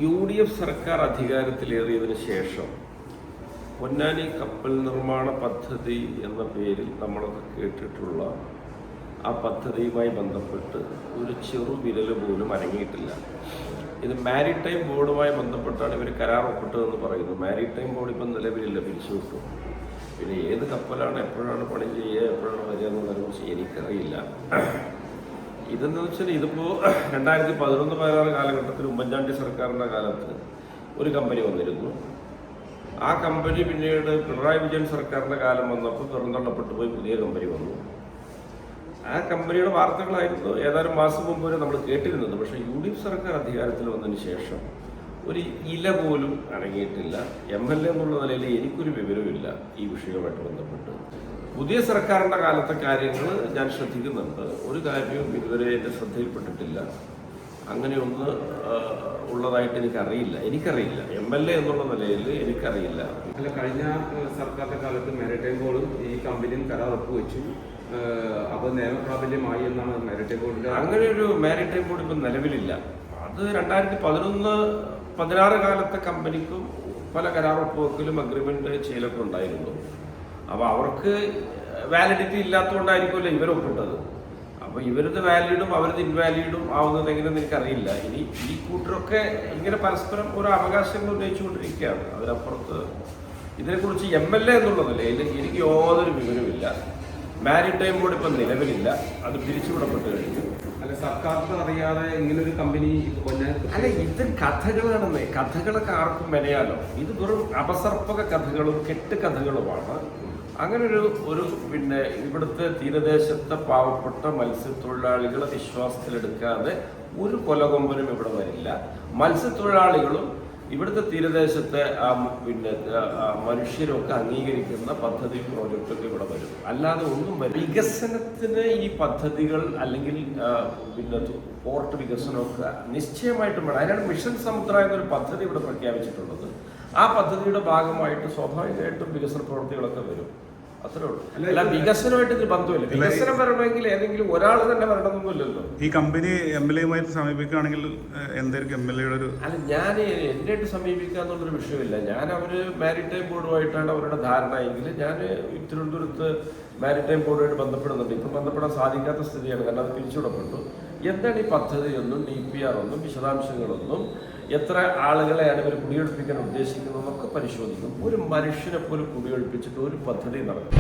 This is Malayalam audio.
UDF സർക്കാർ അധികാരത്തിലേറിയതിനു ശേഷം പൊന്നാനി കപ്പൽ നിർമ്മാണ പദ്ധതി എന്ന പേരിൽ നമ്മളൊക്കെ കേട്ടിട്ടുള്ള ആ പദ്ധതിയുമായി ബന്ധപ്പെട്ട് ഒരു ചെറു വിരൽ പോലും അനങ്ങിയിട്ടില്ല. ഇത് മാരിടൈം ബോർഡുമായി ബന്ധപ്പെട്ടാണ് ഇവർ കരാർ ഒപ്പിട്ടതെന്ന് പറയുന്നു. മാരിടൈം ബോർഡ് ഇപ്പം നിലവിലില്ല, പിരിച്ചുവിട്ടു. പിന്നെ ഏത് കപ്പലാണ് എപ്പോഴാണ് പണി ചെയ്യുക, എപ്പോഴാണ് വരിക എന്നതിനെക്കുറിച്ച് എനിക്കറിയില്ല. ഇതെന്ന് വെച്ചാൽ ഇതിപ്പോൾ 2011-16 കാലഘട്ടത്തിൽ ഉമ്മൻചാണ്ടി സർക്കാരിൻ്റെ കാലത്ത് ഒരു കമ്പനി വന്നിരുന്നു. ആ കമ്പനി പിന്നീട് പിണറായി വിജയൻ സർക്കാരിൻ്റെ കാലം വന്നപ്പോൾ പുറന്തള്ളപ്പെട്ടു പോയി പുതിയ കമ്പനി വന്നു. ആ കമ്പനിയുടെ വാർത്തകളായിരുന്നു ഏതാനും മാസം മുമ്പ് വരെ നമ്മൾ കേട്ടിരുന്നത്. പക്ഷേ UDF സർക്കാർ അധികാരത്തിൽ വന്നതിന് ശേഷം ഒരു ഇല പോലും അടങ്ങിയിട്ടില്ല. MLA എന്നുള്ള നിലയിൽ എനിക്കൊരു വിവരമില്ല ഈ വിഷയവുമായിട്ട് ബന്ധപ്പെട്ട്. പുതിയ സർക്കാരിൻ്റെ കാലത്തെ കാര്യങ്ങൾ ഞാൻ ശ്രദ്ധിക്കുന്നുണ്ട്. ഒരു കാര്യവും ഇതുവരെ എൻ്റെ ശ്രദ്ധയിൽപ്പെട്ടിട്ടില്ല. അങ്ങനെയൊന്ന് ഉള്ളതായിട്ട് എനിക്കറിയില്ല. MLA എന്നുള്ള നിലയിൽ എനിക്കറിയില്ല. അല്ല, കഴിഞ്ഞ സർക്കാരിൻ്റെ കാലത്ത് മാരിടൈം ബോർഡും ഈ കമ്പനിയും കരാർ ഒപ്പുവെച്ചു. അപ്പോൾ നിയമപ്രാബല്യമായി എന്നാണ് മാരിടൈം ബോർഡിൻ്റെ. അങ്ങനെ ഒരു മാരിടൈം ബോർഡ് ഇപ്പം നിലവിലില്ല. അത് 2011-16 കാലത്തെ കമ്പനിക്കും പല കരാർ ഒപ്പുവെക്കലും അഗ്രിമെന്റ് ചെയ്യലൊക്കെ ഉണ്ടായിരുന്നു. അപ്പോൾ അവർക്ക് വാലിഡിറ്റി ഇല്ലാത്തതുകൊണ്ടായിരിക്കുമല്ലോ ഇവർ ഒപ്പിട്ടത്. അപ്പോൾ ഇവരത് വാലിഡും അവരത് ഇൻവാലിഡും ആവുന്നത് എങ്ങനെയെന്ന് എനിക്കറിയില്ല. ഇനി ഈ കൂട്ടരൊക്കെ ഇങ്ങനെ പരസ്പരം ഓരോ അവകാശങ്ങൾ ഉന്നയിച്ചുകൊണ്ടിരിക്കുകയാണ്. അതിനപ്പുറത്ത് ഇതിനെക്കുറിച്ച് MLA എന്നുള്ള നിലയിൽ എനിക്ക് യാതൊരു വിവരമില്ല. മാരിടൈം ബോർഡ് ഇപ്പം നിലവിലില്ല, അത് പിരിച്ചുവിടപ്പെട്ട് കഴിഞ്ഞു. അല്ല, സർക്കാർക്ക് അറിയാതെ ഇങ്ങനൊരു കമ്പനി അല്ല, ഇത് കഥകളാണെന്നേ. കഥകളൊക്കെ ആർക്കും മെനയാലോ. ഇത് വെറും അപസർപ്പക കഥകളും കെട്ടുകഥകളുമാണ്. അങ്ങനെ ഒരു പിന്നെ ഇവിടുത്തെ തീരദേശത്തെ പാവപ്പെട്ട മത്സ്യത്തൊഴിലാളികളെ വിശ്വാസത്തിലെടുക്കാതെ ഒരു കൊലകൊമ്പനും ഇവിടെ വരില്ല. മത്സ്യത്തൊഴിലാളികളും ഇവിടുത്തെ തീരദേശത്തെ മനുഷ്യരൊക്കെ അംഗീകരിക്കുന്ന പദ്ധതി പ്രോജക്റ്റൊക്കെ ഇവിടെ വരും. അല്ലാതെ ഒന്നും വരും. വികസനത്തിന് ഈ പദ്ധതികൾ അല്ലെങ്കിൽ പോർട്ട് വികസനമൊക്കെ നിശ്ചയമായിട്ടും വേണം. അതിനാണ് മിഷൻ സമുദ്ര എന്നൊരു പദ്ധതി ഇവിടെ പ്രഖ്യാപിച്ചിട്ടുള്ളത്. ആ പദ്ധതിയുടെ ഭാഗമായിട്ട് സ്വാഭാവികമായിട്ടും വികസന പ്രവൃത്തികളൊക്കെ വരും. അത്രേ ഉള്ളൂ. അല്ല, വികസനമായിട്ട് ഇത് ബന്ധമില്ല. വികസനം വരണമെങ്കിൽ ഏതെങ്കിലും ഒരാൾ തന്നെ വരണമെന്നൊന്നുമില്ലല്ലോ. ഈ കമ്പനി MLA-യുമായിട്ട് സമീപിക്കുകയാണെങ്കിൽ എന്തായിരിക്കും MLA-യുടെ ഒരു? അല്ല, ഞാൻ എന്നെയായിട്ട് സമീപിക്കുക എന്നുള്ളൊരു വിഷയമില്ല. ഞാൻ മാരിടൈം ബോർഡുമായിട്ടാണ് അവരുടെ ധാരണ എങ്കിൽ ഞാൻ തിരുവനന്തപുരത്ത് മാരിടൈം ബോർഡുമായിട്ട് ബന്ധപ്പെടുന്നുണ്ട്. ഇപ്പം ബന്ധപ്പെടാൻ സാധിക്കാത്ത സ്ഥിതിയാണ്, കാരണം അത് പിരിച്ചുവിടപ്പെട്ടു. എന്താണ് ഈ പദ്ധതി ഒന്നും DPR ഒന്നും വിശദാംശങ്ങളൊന്നും എത്ര ആളുകളെയാണ് ഇവർ കുടിയൊഴിപ്പിക്കാൻ ഉദ്ദേശിക്കുന്നതെന്നൊക്കെ പരിശോധിക്കും. ഒരു മനുഷ്യനെ പോലും കുടിയൊഴിപ്പിച്ചിട്ട് ഒരു പദ്ധതി നടക്കും.